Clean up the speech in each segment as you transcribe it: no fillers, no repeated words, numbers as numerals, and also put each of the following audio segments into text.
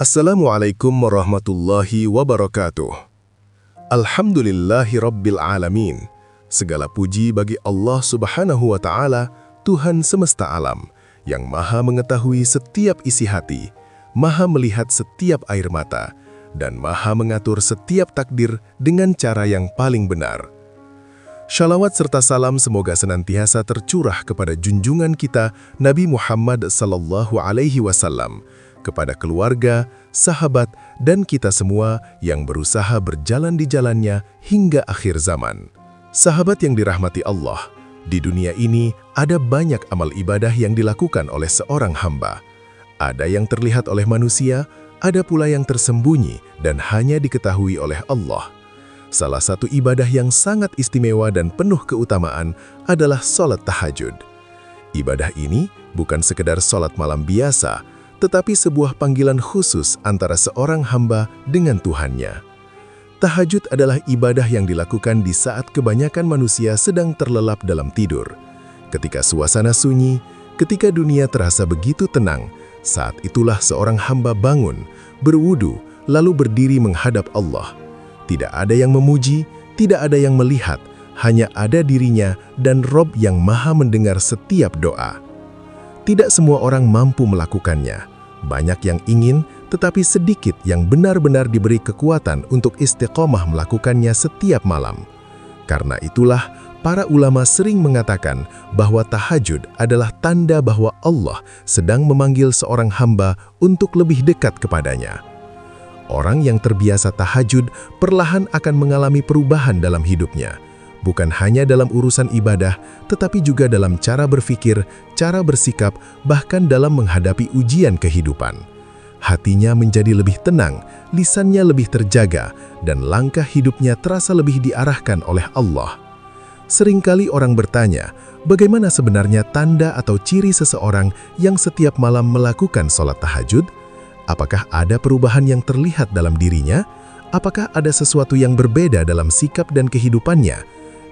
Assalamualaikum warahmatullahi wabarakatuh. Alhamdulillahi rabbil alamin. Segala puji bagi Allah subhanahu wa ta'ala, Tuhan semesta alam, yang maha mengetahui setiap isi hati, maha melihat setiap air mata, dan maha mengatur setiap takdir dengan cara yang paling benar. Shalawat serta salam semoga senantiasa tercurah kepada junjungan kita Nabi Muhammad sallallahu alaihi wasallam, kepada keluarga, sahabat, dan kita semua yang berusaha berjalan di jalannya hingga akhir zaman. Sahabat yang dirahmati Allah, di dunia ini ada banyak amal ibadah yang dilakukan oleh seorang hamba. Ada yang terlihat oleh manusia, ada pula yang tersembunyi dan hanya diketahui oleh Allah. Salah satu ibadah yang sangat istimewa dan penuh keutamaan adalah sholat tahajud. Ibadah ini bukan sekedar sholat malam biasa, tetapi sebuah panggilan khusus antara seorang hamba dengan Tuhannya. Tahajud adalah ibadah yang dilakukan di saat kebanyakan manusia sedang terlelap dalam tidur. Ketika suasana sunyi, ketika dunia terasa begitu tenang, saat itulah seorang hamba bangun, berwudu, lalu berdiri menghadap Allah. Tidak ada yang memuji, tidak ada yang melihat, hanya ada dirinya dan Rob yang maha mendengar setiap doa. Tidak semua orang mampu melakukannya. Banyak yang ingin, tetapi sedikit yang benar-benar diberi kekuatan untuk istiqomah melakukannya setiap malam. Karena itulah, para ulama sering mengatakan bahwa tahajud adalah tanda bahwa Allah sedang memanggil seorang hamba untuk lebih dekat kepadanya. Orang yang terbiasa tahajud perlahan akan mengalami perubahan dalam hidupnya. Bukan hanya dalam urusan ibadah, tetapi juga dalam cara berpikir, cara bersikap, bahkan dalam menghadapi ujian kehidupan. Hatinya menjadi lebih tenang, lisannya lebih terjaga, dan langkah hidupnya terasa lebih diarahkan oleh Allah. Seringkali orang bertanya, bagaimana sebenarnya tanda atau ciri seseorang yang setiap malam melakukan sholat tahajud? Apakah ada perubahan yang terlihat dalam dirinya? Apakah ada sesuatu yang berbeda dalam sikap dan kehidupannya?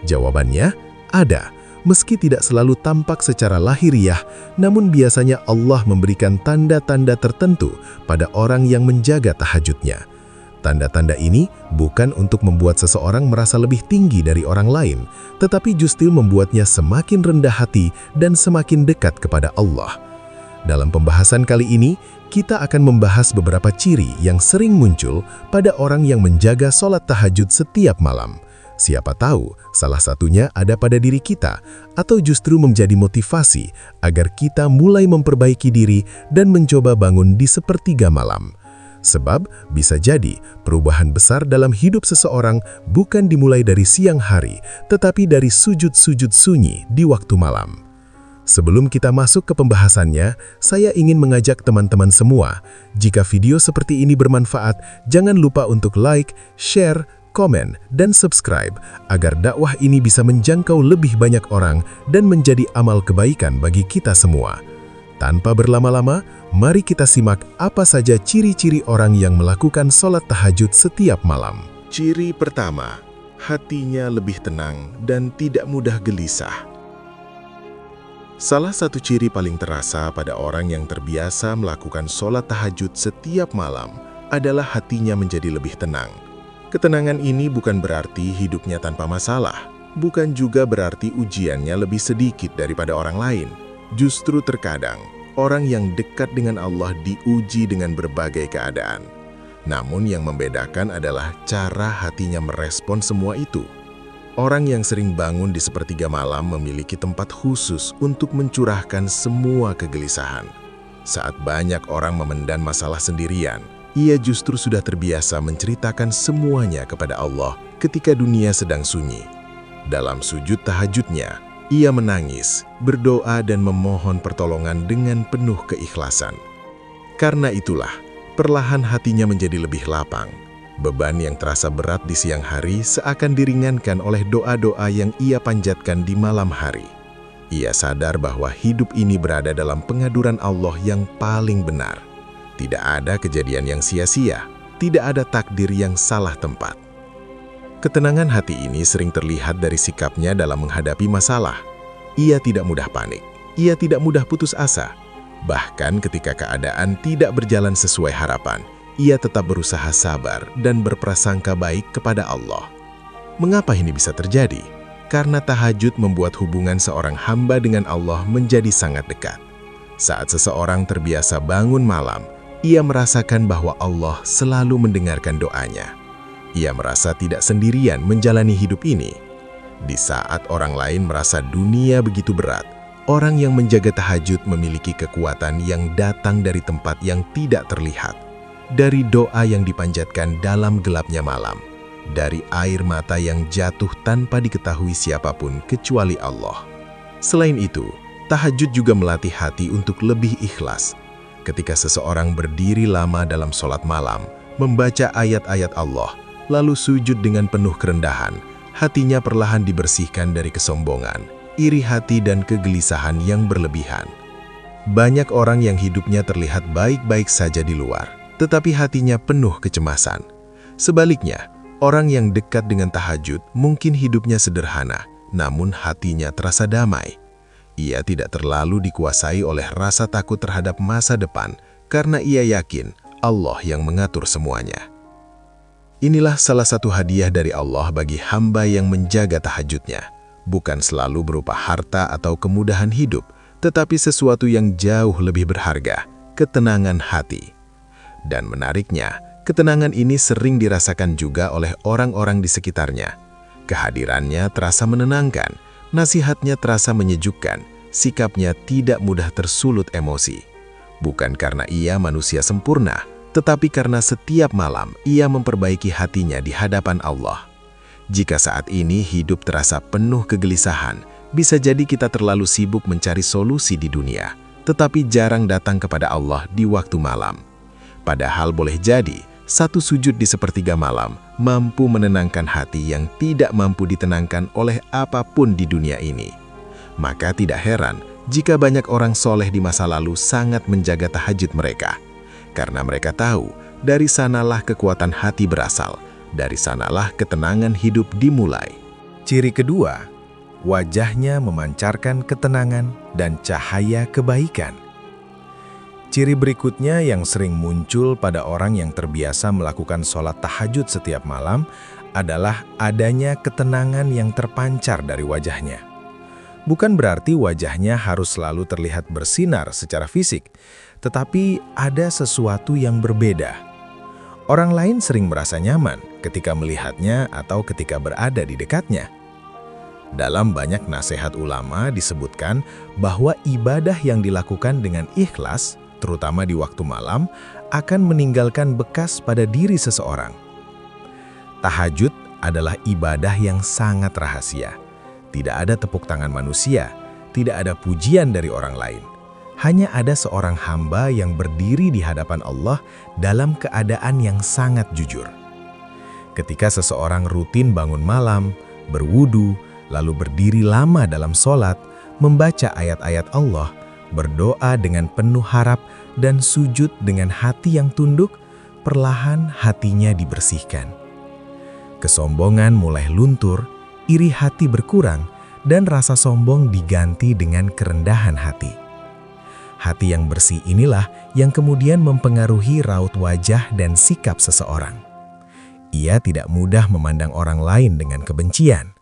Jawabannya, ada. Meski tidak selalu tampak secara lahiriah, namun biasanya Allah memberikan tanda-tanda tertentu pada orang yang menjaga tahajudnya. Tanda-tanda ini bukan untuk membuat seseorang merasa lebih tinggi dari orang lain, tetapi justru membuatnya semakin rendah hati dan semakin dekat kepada Allah. Dalam pembahasan kali ini, kita akan membahas beberapa ciri yang sering muncul pada orang yang menjaga sholat tahajud setiap malam. Siapa tahu, salah satunya ada pada diri kita, atau justru menjadi motivasi agar kita mulai memperbaiki diri dan mencoba bangun di sepertiga malam. Sebab, bisa jadi perubahan besar dalam hidup seseorang bukan dimulai dari siang hari, tetapi dari sujud-sujud sunyi di waktu malam. Sebelum kita masuk ke pembahasannya, saya ingin mengajak teman-teman semua, jika video seperti ini bermanfaat, jangan lupa untuk like, share, komen, dan subscribe agar dakwah ini bisa menjangkau lebih banyak orang dan menjadi amal kebaikan bagi kita semua. Tanpa berlama-lama, mari kita simak apa saja ciri-ciri orang yang melakukan sholat tahajud setiap malam. Ciri pertama, hatinya lebih tenang dan tidak mudah gelisah. Salah satu ciri paling terasa pada orang yang terbiasa melakukan sholat tahajud setiap malam adalah hatinya menjadi lebih tenang. Ketenangan ini bukan berarti hidupnya tanpa masalah, bukan juga berarti ujiannya lebih sedikit daripada orang lain. Justru terkadang, orang yang dekat dengan Allah diuji dengan berbagai keadaan. Namun yang membedakan adalah cara hatinya merespon semua itu. Orang yang sering bangun di sepertiga malam memiliki tempat khusus untuk mencurahkan semua kegelisahan. Saat banyak orang memendam masalah sendirian, ia justru sudah terbiasa menceritakan semuanya kepada Allah ketika dunia sedang sunyi. Dalam sujud tahajudnya, ia menangis, berdoa dan memohon pertolongan dengan penuh keikhlasan. Karena itulah, perlahan hatinya menjadi lebih lapang. Beban yang terasa berat di siang hari seakan diringankan oleh doa-doa yang ia panjatkan di malam hari. Ia sadar bahwa hidup ini berada dalam pengaduran Allah yang paling benar. Tidak ada kejadian yang sia-sia, tidak ada takdir yang salah tempat. Ketenangan hati ini sering terlihat dari sikapnya dalam menghadapi masalah. Ia tidak mudah panik, ia tidak mudah putus asa. Bahkan ketika keadaan tidak berjalan sesuai harapan, ia tetap berusaha sabar dan berprasangka baik kepada Allah. Mengapa ini bisa terjadi? Karena tahajud membuat hubungan seorang hamba dengan Allah menjadi sangat dekat. Saat seseorang terbiasa bangun malam, ia merasakan bahwa Allah selalu mendengarkan doanya. Ia merasa tidak sendirian menjalani hidup ini. Di saat orang lain merasa dunia begitu berat, orang yang menjaga tahajud memiliki kekuatan yang datang dari tempat yang tidak terlihat, dari doa yang dipanjatkan dalam gelapnya malam, dari air mata yang jatuh tanpa diketahui siapapun kecuali Allah. Selain itu, tahajud juga melatih hati untuk lebih ikhlas. Ketika seseorang berdiri lama dalam sholat malam, membaca ayat-ayat Allah, lalu sujud dengan penuh kerendahan, hatinya perlahan dibersihkan dari kesombongan, iri hati dan kegelisahan yang berlebihan. Banyak orang yang hidupnya terlihat baik-baik saja di luar, tetapi hatinya penuh kecemasan. Sebaliknya, orang yang dekat dengan tahajud mungkin hidupnya sederhana, namun hatinya terasa damai. Ia tidak terlalu dikuasai oleh rasa takut terhadap masa depan karena ia yakin Allah yang mengatur semuanya. Inilah salah satu hadiah dari Allah bagi hamba yang menjaga tahajudnya. Bukan selalu berupa harta atau kemudahan hidup, tetapi sesuatu yang jauh lebih berharga, ketenangan hati. Dan menariknya, ketenangan ini sering dirasakan juga oleh orang-orang di sekitarnya. Kehadirannya terasa menenangkan, nasihatnya terasa menyejukkan, sikapnya tidak mudah tersulut emosi. Bukan karena ia manusia sempurna, tetapi karena setiap malam ia memperbaiki hatinya di hadapan Allah. Jika saat ini hidup terasa penuh kegelisahan, bisa jadi kita terlalu sibuk mencari solusi di dunia, tetapi jarang datang kepada Allah di waktu malam. Padahal boleh jadi, satu sujud di sepertiga malam mampu menenangkan hati yang tidak mampu ditenangkan oleh apapun di dunia ini. Maka tidak heran jika banyak orang soleh di masa lalu sangat menjaga tahajud mereka. Karena mereka tahu, dari sanalah kekuatan hati berasal, dari sanalah ketenangan hidup dimulai. Ciri kedua, wajahnya memancarkan ketenangan dan cahaya kebaikan. Ciri berikutnya yang sering muncul pada orang yang terbiasa melakukan sholat tahajud setiap malam adalah adanya ketenangan yang terpancar dari wajahnya. Bukan berarti wajahnya harus selalu terlihat bersinar secara fisik, tetapi ada sesuatu yang berbeda. Orang lain sering merasa nyaman ketika melihatnya atau ketika berada di dekatnya. Dalam banyak nasihat ulama disebutkan bahwa ibadah yang dilakukan dengan ikhlas, terutama di waktu malam, akan meninggalkan bekas pada diri seseorang. Tahajud adalah ibadah yang sangat rahasia. Tidak ada tepuk tangan manusia, tidak ada pujian dari orang lain. Hanya ada seorang hamba yang berdiri di hadapan Allah dalam keadaan yang sangat jujur. Ketika seseorang rutin bangun malam, berwudu, lalu berdiri lama dalam sholat, membaca ayat-ayat Allah, berdoa dengan penuh harap, dan sujud dengan hati yang tunduk, perlahan hatinya dibersihkan. Kesombongan mulai luntur, iri hati berkurang, dan rasa sombong diganti dengan kerendahan hati. Hati yang bersih inilah yang kemudian mempengaruhi raut wajah dan sikap seseorang. Ia tidak mudah memandang orang lain dengan kebencian.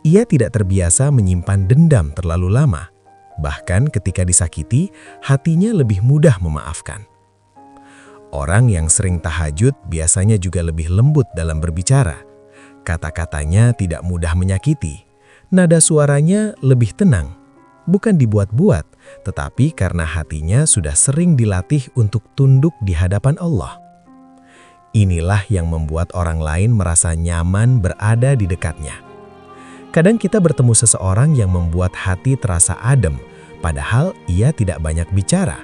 Ia tidak terbiasa menyimpan dendam terlalu lama. Bahkan ketika disakiti, hatinya lebih mudah memaafkan. Orang yang sering tahajud biasanya juga lebih lembut dalam berbicara. Kata-katanya tidak mudah menyakiti. Nada suaranya lebih tenang. Bukan dibuat-buat, tetapi karena hatinya sudah sering dilatih untuk tunduk di hadapan Allah. Inilah yang membuat orang lain merasa nyaman berada di dekatnya. Kadang kita bertemu seseorang yang membuat hati terasa adem, padahal ia tidak banyak bicara.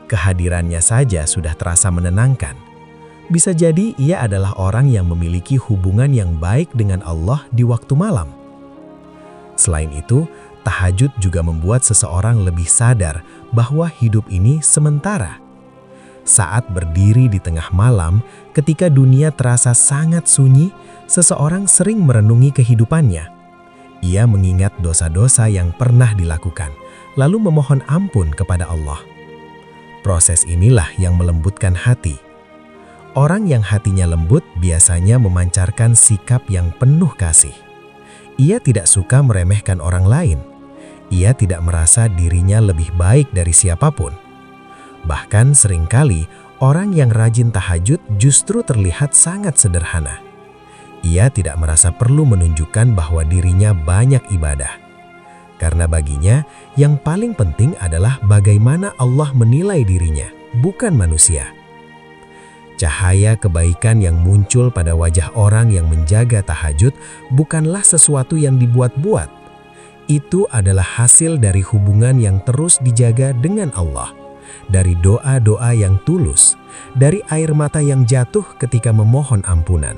Kehadirannya saja sudah terasa menenangkan. Bisa jadi ia adalah orang yang memiliki hubungan yang baik dengan Allah di waktu malam. Selain itu, tahajud juga membuat seseorang lebih sadar bahwa hidup ini sementara. Saat berdiri di tengah malam, ketika dunia terasa sangat sunyi, seseorang sering merenungi kehidupannya. Ia mengingat dosa-dosa yang pernah dilakukan, lalu memohon ampun kepada Allah. Proses inilah yang melembutkan hati. Orang yang hatinya lembut biasanya memancarkan sikap yang penuh kasih. Ia tidak suka meremehkan orang lain. Ia tidak merasa dirinya lebih baik dari siapapun. Bahkan seringkali orang yang rajin tahajud justru terlihat sangat sederhana. Ia tidak merasa perlu menunjukkan bahwa dirinya banyak ibadah. Karena baginya, yang paling penting adalah bagaimana Allah menilai dirinya, bukan manusia. Cahaya kebaikan yang muncul pada wajah orang yang menjaga tahajud bukanlah sesuatu yang dibuat-buat. Itu adalah hasil dari hubungan yang terus dijaga dengan Allah, dari doa-doa yang tulus, dari air mata yang jatuh ketika memohon ampunan.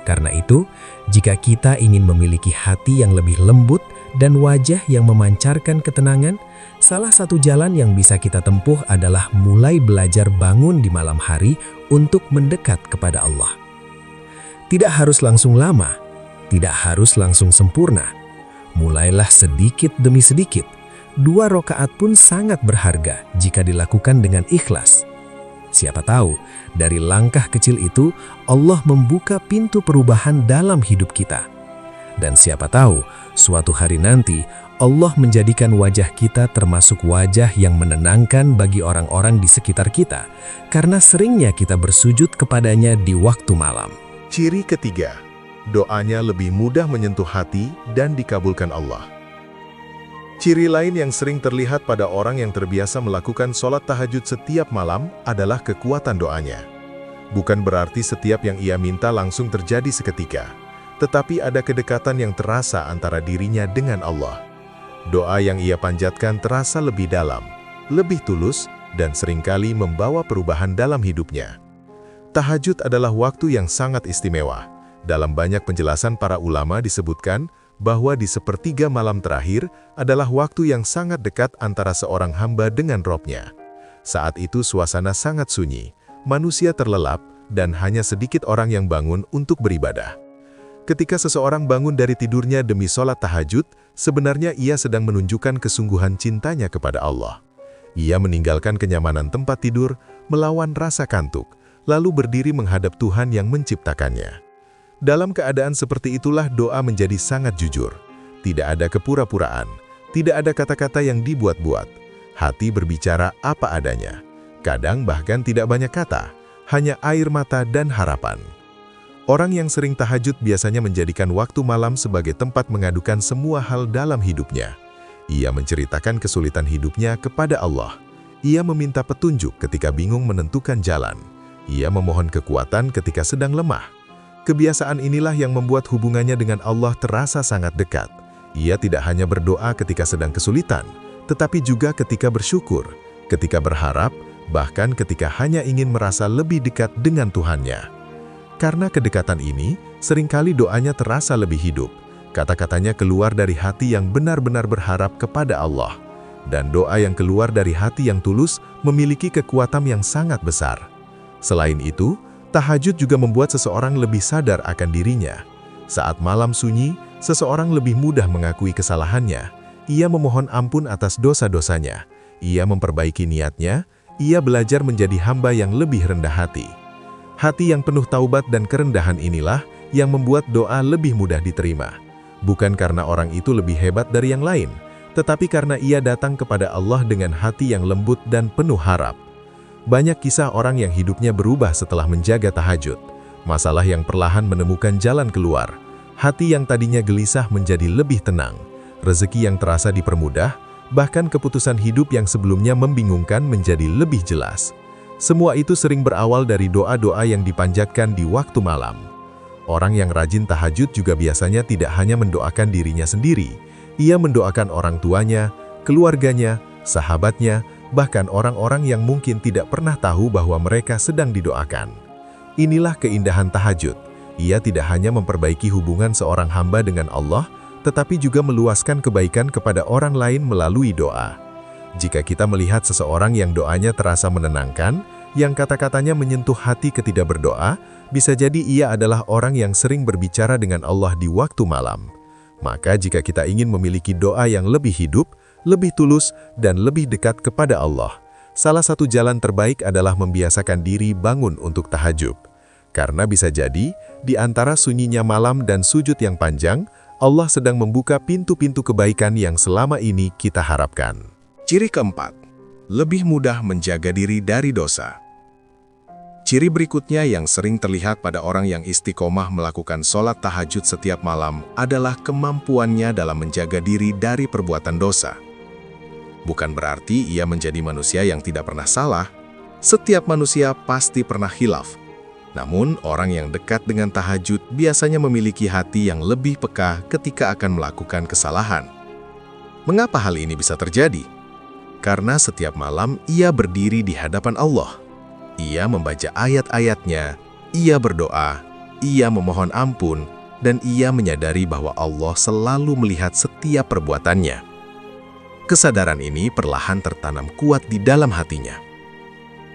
Karena itu, jika kita ingin memiliki hati yang lebih lembut dan wajah yang memancarkan ketenangan, salah satu jalan yang bisa kita tempuh adalah mulai belajar bangun di malam hari untuk mendekat kepada Allah. Tidak harus langsung lama, tidak harus langsung sempurna. Mulailah sedikit demi sedikit. 2 rakaat pun sangat berharga jika dilakukan dengan ikhlas. Siapa tahu, dari langkah kecil itu, Allah membuka pintu perubahan dalam hidup kita. Dan siapa tahu, suatu hari nanti, Allah menjadikan wajah kita termasuk wajah yang menenangkan bagi orang-orang di sekitar kita, karena seringnya kita bersujud kepadanya di waktu malam. Ciri ketiga, doanya lebih mudah menyentuh hati dan dikabulkan Allah. Ciri lain yang sering terlihat pada orang yang terbiasa melakukan sholat tahajud setiap malam adalah kekuatan doanya. Bukan berarti setiap yang ia minta langsung terjadi seketika, tetapi ada kedekatan yang terasa antara dirinya dengan Allah. Doa yang ia panjatkan terasa lebih dalam, lebih tulus, dan seringkali membawa perubahan dalam hidupnya. Tahajud adalah waktu yang sangat istimewa. Dalam banyak penjelasan para ulama disebutkan bahwa di sepertiga malam terakhir adalah waktu yang sangat dekat antara seorang hamba dengan Robnya. Saat itu suasana sangat sunyi, manusia terlelap, dan hanya sedikit orang yang bangun untuk beribadah. Ketika seseorang bangun dari tidurnya demi sholat tahajud, sebenarnya ia sedang menunjukkan kesungguhan cintanya kepada Allah. Ia meninggalkan kenyamanan tempat tidur, melawan rasa kantuk, lalu berdiri menghadap Tuhan yang menciptakannya. Dalam keadaan seperti itulah doa menjadi sangat jujur. Tidak ada kepura-puraan, tidak ada kata-kata yang dibuat-buat. Hati berbicara apa adanya. Kadang bahkan tidak banyak kata, hanya air mata dan harapan. Orang yang sering tahajud biasanya menjadikan waktu malam sebagai tempat mengadukan semua hal dalam hidupnya. Ia menceritakan kesulitan hidupnya kepada Allah. Ia meminta petunjuk ketika bingung menentukan jalan. Ia memohon kekuatan ketika sedang lemah. Kebiasaan inilah yang membuat hubungannya dengan Allah terasa sangat dekat. Ia tidak hanya berdoa ketika sedang kesulitan, tetapi juga ketika bersyukur, ketika berharap, bahkan ketika hanya ingin merasa lebih dekat dengan Tuhannya. Karena kedekatan ini, seringkali doanya terasa lebih hidup. Kata-katanya keluar dari hati yang benar-benar berharap kepada Allah. Dan doa yang keluar dari hati yang tulus memiliki kekuatan yang sangat besar. Selain itu, tahajud juga membuat seseorang lebih sadar akan dirinya. Saat malam sunyi, seseorang lebih mudah mengakui kesalahannya. Ia memohon ampun atas dosa-dosanya. Ia memperbaiki niatnya. Ia belajar menjadi hamba yang lebih rendah hati. Hati yang penuh taubat dan kerendahan inilah yang membuat doa lebih mudah diterima. Bukan karena orang itu lebih hebat dari yang lain, tetapi karena ia datang kepada Allah dengan hati yang lembut dan penuh harap. Banyak kisah orang yang hidupnya berubah setelah menjaga tahajud. Masalah yang perlahan menemukan jalan keluar. Hati yang tadinya gelisah menjadi lebih tenang. Rezeki yang terasa dipermudah, bahkan keputusan hidup yang sebelumnya membingungkan menjadi lebih jelas. Semua itu sering berawal dari doa-doa yang dipanjatkan di waktu malam. Orang yang rajin tahajud juga biasanya tidak hanya mendoakan dirinya sendiri. Ia mendoakan orang tuanya, keluarganya, sahabatnya, bahkan orang-orang yang mungkin tidak pernah tahu bahwa mereka sedang didoakan. Inilah keindahan tahajud. Ia tidak hanya memperbaiki hubungan seorang hamba dengan Allah, tetapi juga meluaskan kebaikan kepada orang lain melalui doa. Jika kita melihat seseorang yang doanya terasa menenangkan, yang kata-katanya menyentuh hati ketika berdoa, bisa jadi ia adalah orang yang sering berbicara dengan Allah di waktu malam. Maka jika kita ingin memiliki doa yang lebih hidup, lebih tulus, dan lebih dekat kepada Allah, Salah satu jalan terbaik adalah membiasakan diri bangun untuk tahajud. Karena bisa jadi, di antara sunyinya malam dan sujud yang panjang, Allah sedang membuka pintu-pintu kebaikan yang selama ini kita harapkan. Ciri keempat, lebih mudah menjaga diri dari dosa. Ciri berikutnya yang sering terlihat pada orang yang istiqomah melakukan sholat tahajud setiap malam adalah kemampuannya dalam menjaga diri dari perbuatan dosa. Bukan berarti ia menjadi manusia yang tidak pernah salah. Setiap manusia pasti pernah khilaf. Namun, orang yang dekat dengan tahajud biasanya memiliki hati yang lebih peka ketika akan melakukan kesalahan. Mengapa hal ini bisa terjadi? Karena setiap malam ia berdiri di hadapan Allah. Ia membaca ayat-ayatnya, ia berdoa, ia memohon ampun, dan ia menyadari bahwa Allah selalu melihat setiap perbuatannya. Kesadaran ini perlahan tertanam kuat di dalam hatinya.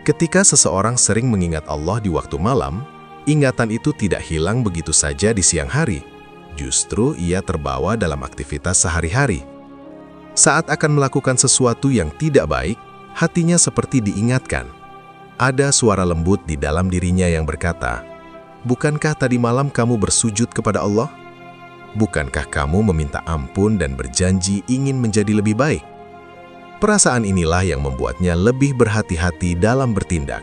Ketika seseorang sering mengingat Allah di waktu malam, ingatan itu tidak hilang begitu saja di siang hari. Justru ia terbawa dalam aktivitas sehari-hari. Saat akan melakukan sesuatu yang tidak baik, hatinya seperti diingatkan. Ada suara lembut di dalam dirinya yang berkata, "Bukankah tadi malam kamu bersujud kepada Allah? Bukankah kamu meminta ampun dan berjanji ingin menjadi lebih baik?" Perasaan inilah yang membuatnya lebih berhati-hati dalam bertindak.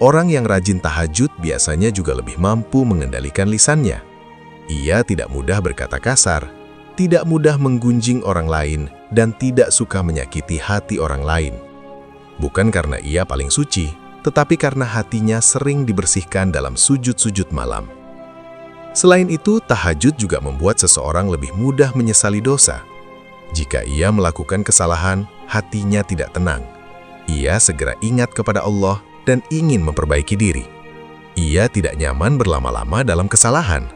Orang yang rajin tahajud biasanya juga lebih mampu mengendalikan lisannya. Ia tidak mudah berkata kasar, tidak mudah menggunjing orang lain, dan tidak suka menyakiti hati orang lain. Bukan karena ia paling suci, tetapi karena hatinya sering dibersihkan dalam sujud-sujud malam. Selain itu, tahajud juga membuat seseorang lebih mudah menyesali dosa. Jika ia melakukan kesalahan, hatinya tidak tenang. Ia segera ingat kepada Allah dan ingin memperbaiki diri. Ia tidak nyaman berlama-lama dalam kesalahan.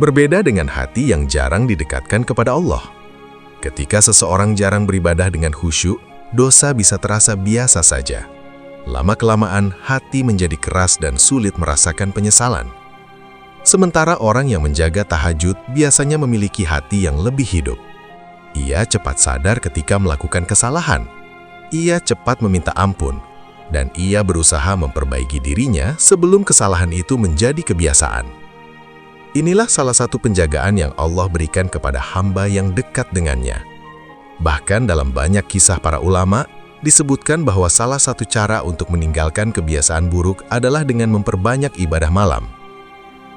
Berbeda dengan hati yang jarang didekatkan kepada Allah. Ketika seseorang jarang beribadah dengan khusyuk, dosa bisa terasa biasa saja. Lama-kelamaan, hati menjadi keras dan sulit merasakan penyesalan. Sementara orang yang menjaga tahajud biasanya memiliki hati yang lebih hidup. Ia cepat sadar ketika melakukan kesalahan. Ia cepat meminta ampun, dan ia berusaha memperbaiki dirinya sebelum kesalahan itu menjadi kebiasaan. Inilah salah satu penjagaan yang Allah berikan kepada hamba yang dekat dengannya. Bahkan dalam banyak kisah para ulama, disebutkan bahwa salah satu cara untuk meninggalkan kebiasaan buruk adalah dengan memperbanyak ibadah malam.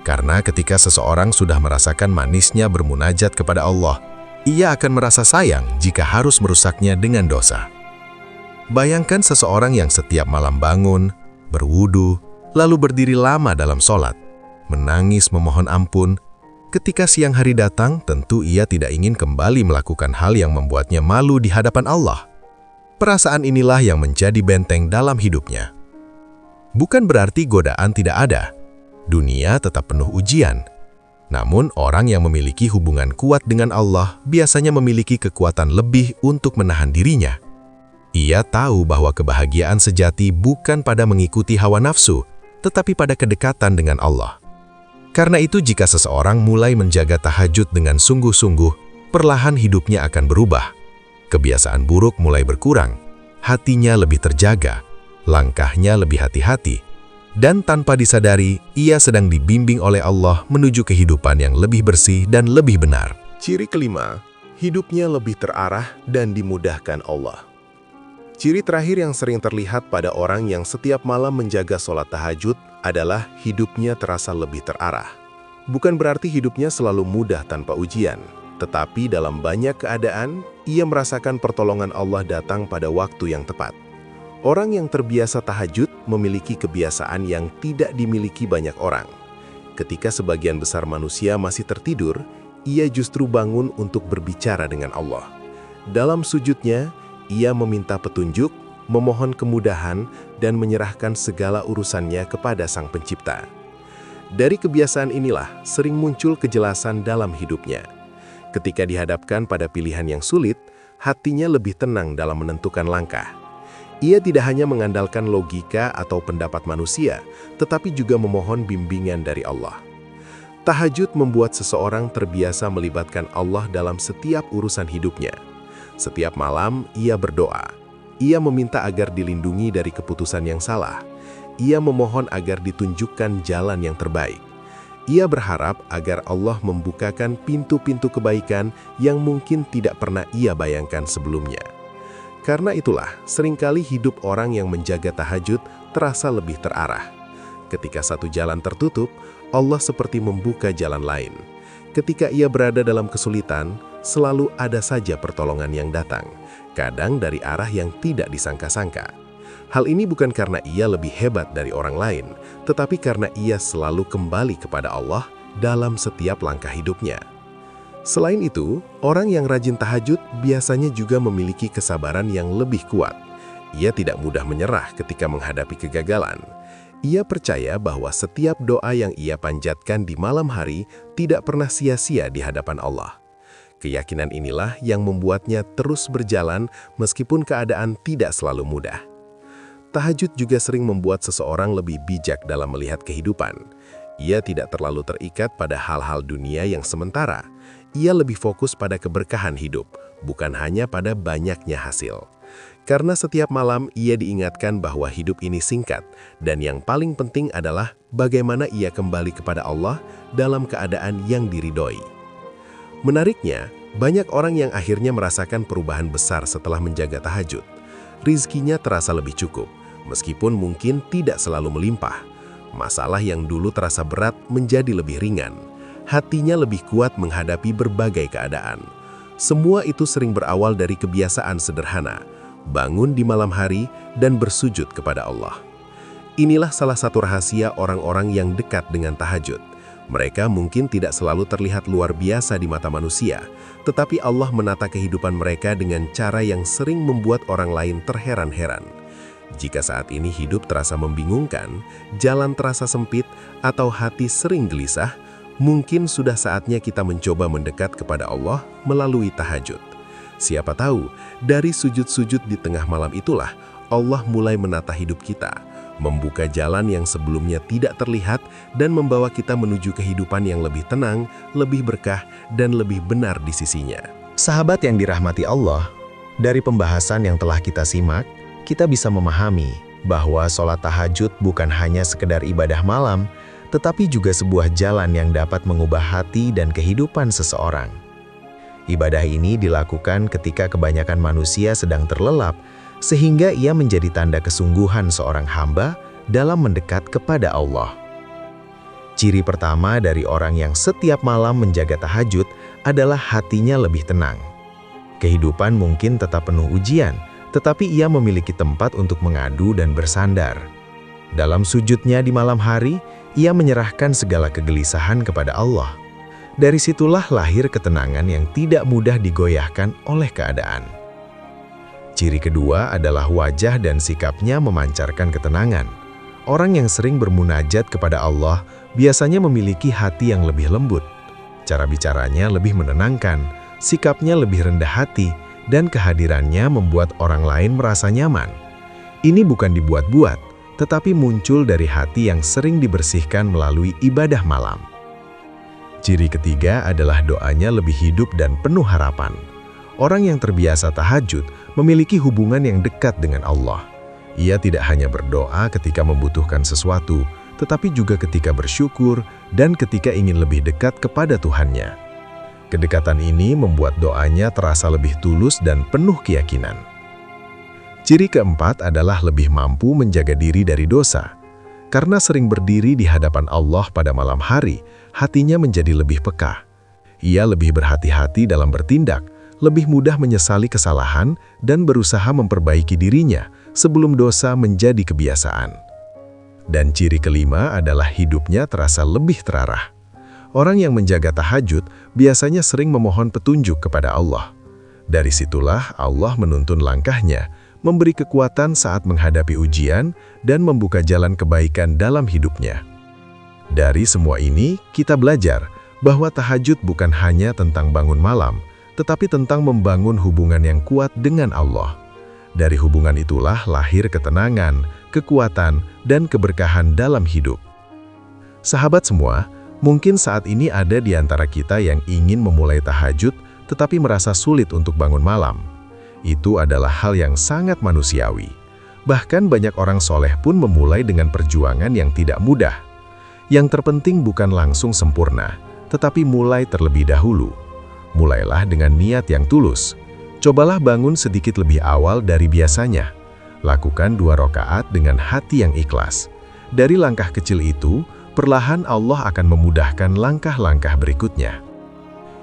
Karena ketika seseorang sudah merasakan manisnya bermunajat kepada Allah, ia akan merasa sayang jika harus merusaknya dengan dosa. Bayangkan seseorang yang setiap malam bangun, berwudu, lalu berdiri lama dalam sholat, menangis memohon ampun. Ketika siang hari datang, tentu ia tidak ingin kembali melakukan hal yang membuatnya malu di hadapan Allah. Perasaan inilah yang menjadi benteng dalam hidupnya. Bukan berarti godaan tidak ada. Dunia tetap penuh ujian. Namun, orang yang memiliki hubungan kuat dengan Allah biasanya memiliki kekuatan lebih untuk menahan dirinya. Ia tahu bahwa kebahagiaan sejati bukan pada mengikuti hawa nafsu, tetapi pada kedekatan dengan Allah. Karena itu, jika seseorang mulai menjaga tahajud dengan sungguh-sungguh, perlahan hidupnya akan berubah. Kebiasaan buruk mulai berkurang, hatinya lebih terjaga, langkahnya lebih hati-hati, dan tanpa disadari, ia sedang dibimbing oleh Allah menuju kehidupan yang lebih bersih dan lebih benar. Ciri kelima, hidupnya lebih terarah dan dimudahkan Allah. Ciri terakhir yang sering terlihat pada orang yang setiap malam menjaga sholat tahajud adalah hidupnya terasa lebih terarah. Bukan berarti hidupnya selalu mudah tanpa ujian, tetapi dalam banyak keadaan, ia merasakan pertolongan Allah datang pada waktu yang tepat. Orang yang terbiasa tahajud memiliki kebiasaan yang tidak dimiliki banyak orang. Ketika sebagian besar manusia masih tertidur, ia justru bangun untuk berbicara dengan Allah. Dalam sujudnya, ia meminta petunjuk, memohon kemudahan, dan menyerahkan segala urusannya kepada Sang Pencipta. Dari kebiasaan inilah sering muncul kejelasan dalam hidupnya. Ketika dihadapkan pada pilihan yang sulit, hatinya lebih tenang dalam menentukan langkah. Ia tidak hanya mengandalkan logika atau pendapat manusia, tetapi juga memohon bimbingan dari Allah. Tahajud membuat seseorang terbiasa melibatkan Allah dalam setiap urusan hidupnya. Setiap malam ia berdoa, Ia meminta agar dilindungi dari keputusan yang salah. Ia memohon agar ditunjukkan jalan yang terbaik. Ia berharap agar Allah membukakan pintu-pintu kebaikan yang mungkin tidak pernah ia bayangkan sebelumnya. Karena itulah, seringkali hidup orang yang menjaga tahajud terasa lebih terarah. Ketika satu jalan tertutup, Allah seperti membuka jalan lain. Ketika ia berada dalam kesulitan, selalu ada saja pertolongan yang datang, kadang dari arah yang tidak disangka-sangka. Hal ini bukan karena ia lebih hebat dari orang lain, tetapi karena ia selalu kembali kepada Allah dalam setiap langkah hidupnya. Selain itu, orang yang rajin tahajud biasanya juga memiliki kesabaran yang lebih kuat. Ia tidak mudah menyerah ketika menghadapi kegagalan. Ia percaya bahwa setiap doa yang ia panjatkan di malam hari tidak pernah sia-sia di hadapan Allah. Keyakinan inilah yang membuatnya terus berjalan meskipun keadaan tidak selalu mudah. Tahajud juga sering membuat seseorang lebih bijak dalam melihat kehidupan. Ia tidak terlalu terikat pada hal-hal dunia yang sementara. Ia lebih fokus pada keberkahan hidup, bukan hanya pada banyaknya hasil. Karena setiap malam ia diingatkan bahwa hidup ini singkat, dan yang paling penting adalah bagaimana ia kembali kepada Allah dalam keadaan yang diridhoi. Menariknya, banyak orang yang akhirnya merasakan perubahan besar setelah menjaga tahajud. Rizkinya terasa lebih cukup, meskipun mungkin tidak selalu melimpah. Masalah yang dulu terasa berat menjadi lebih ringan. Hatinya lebih kuat menghadapi berbagai keadaan. Semua itu sering berawal dari kebiasaan sederhana, bangun di malam hari dan bersujud kepada Allah. Inilah salah satu rahasia orang-orang yang dekat dengan tahajud. Mereka mungkin tidak selalu terlihat luar biasa di mata manusia, tetapi Allah menata kehidupan mereka dengan cara yang sering membuat orang lain terheran-heran. Jika saat ini hidup terasa membingungkan, jalan terasa sempit, atau hati sering gelisah, mungkin sudah saatnya kita mencoba mendekat kepada Allah melalui tahajud. Siapa tahu, dari sujud-sujud di tengah malam itulah Allah mulai menata hidup kita, membuka jalan yang sebelumnya tidak terlihat, dan membawa kita menuju kehidupan yang lebih tenang, lebih berkah, dan lebih benar di sisinya. Sahabat yang dirahmati Allah, dari pembahasan yang telah kita simak, kita bisa memahami bahwa sholat tahajud bukan hanya sekedar ibadah malam, tetapi juga sebuah jalan yang dapat mengubah hati dan kehidupan seseorang. Ibadah ini dilakukan ketika kebanyakan manusia sedang terlelap, sehingga ia menjadi tanda kesungguhan seorang hamba dalam mendekat kepada Allah. Ciri pertama dari orang yang setiap malam menjaga tahajud adalah hatinya lebih tenang. Kehidupan mungkin tetap penuh ujian, tetapi ia memiliki tempat untuk mengadu dan bersandar. Dalam sujudnya di malam hari, ia menyerahkan segala kegelisahan kepada Allah. Dari situlah lahir ketenangan yang tidak mudah digoyahkan oleh keadaan. Ciri kedua adalah wajah dan sikapnya memancarkan ketenangan. Orang yang sering bermunajat kepada Allah biasanya memiliki hati yang lebih lembut. Cara bicaranya lebih menenangkan, sikapnya lebih rendah hati, dan kehadirannya membuat orang lain merasa nyaman. Ini bukan dibuat-buat, tetapi muncul dari hati yang sering dibersihkan melalui ibadah malam. Ciri ketiga adalah doanya lebih hidup dan penuh harapan. Orang yang terbiasa tahajud memiliki hubungan yang dekat dengan Allah. Ia tidak hanya berdoa ketika membutuhkan sesuatu, tetapi juga ketika bersyukur dan ketika ingin lebih dekat kepada Tuhannya. Kedekatan ini membuat doanya terasa lebih tulus dan penuh keyakinan. Ciri keempat adalah lebih mampu menjaga diri dari dosa. Karena sering berdiri di hadapan Allah pada malam hari, hatinya menjadi lebih peka. Ia lebih berhati-hati dalam bertindak, lebih mudah menyesali kesalahan, dan berusaha memperbaiki dirinya sebelum dosa menjadi kebiasaan. Dan ciri kelima adalah hidupnya terasa lebih terarah. Orang yang menjaga tahajud biasanya sering memohon petunjuk kepada Allah. Dari situlah Allah menuntun langkahnya, memberi kekuatan saat menghadapi ujian, dan membuka jalan kebaikan dalam hidupnya. Dari semua ini, kita belajar bahwa tahajud bukan hanya tentang bangun malam, tetapi tentang membangun hubungan yang kuat dengan Allah. Dari hubungan itulah lahir ketenangan, kekuatan, dan keberkahan dalam hidup. Sahabat semua, mungkin saat ini ada di antara kita yang ingin memulai tahajud, tetapi merasa sulit untuk bangun malam. Itu adalah hal yang sangat manusiawi. Bahkan banyak orang soleh pun memulai dengan perjuangan yang tidak mudah. Yang terpenting bukan langsung sempurna, tetapi mulai terlebih dahulu. Mulailah dengan niat yang tulus. Cobalah bangun sedikit lebih awal dari biasanya. Lakukan 2 rakaat dengan hati yang ikhlas. Dari langkah kecil itu, perlahan Allah akan memudahkan langkah-langkah berikutnya.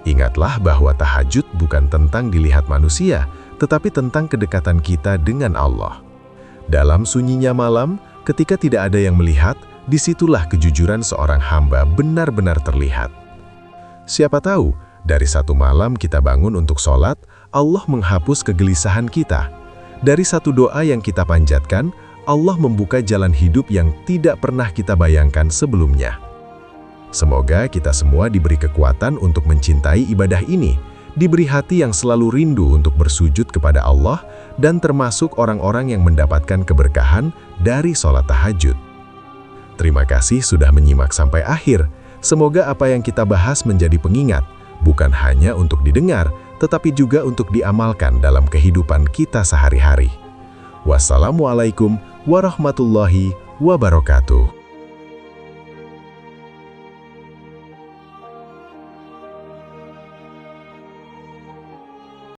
Ingatlah bahwa tahajud bukan tentang dilihat manusia, tetapi tentang kedekatan kita dengan Allah. Dalam sunyinya malam, ketika tidak ada yang melihat, disitulah kejujuran seorang hamba benar-benar terlihat. Siapa tahu, dari satu malam kita bangun untuk sholat, Allah menghapus kegelisahan kita. Dari satu doa yang kita panjatkan, Allah membuka jalan hidup yang tidak pernah kita bayangkan sebelumnya. Semoga kita semua diberi kekuatan untuk mencintai ibadah ini, diberi hati yang selalu rindu untuk bersujud kepada Allah, dan termasuk orang-orang yang mendapatkan keberkahan dari sholat tahajud. Terima kasih sudah menyimak sampai akhir. Semoga apa yang kita bahas menjadi pengingat, bukan hanya untuk didengar, tetapi juga untuk diamalkan dalam kehidupan kita sehari-hari. Wassalamualaikum warahmatullahi wabarakatuh.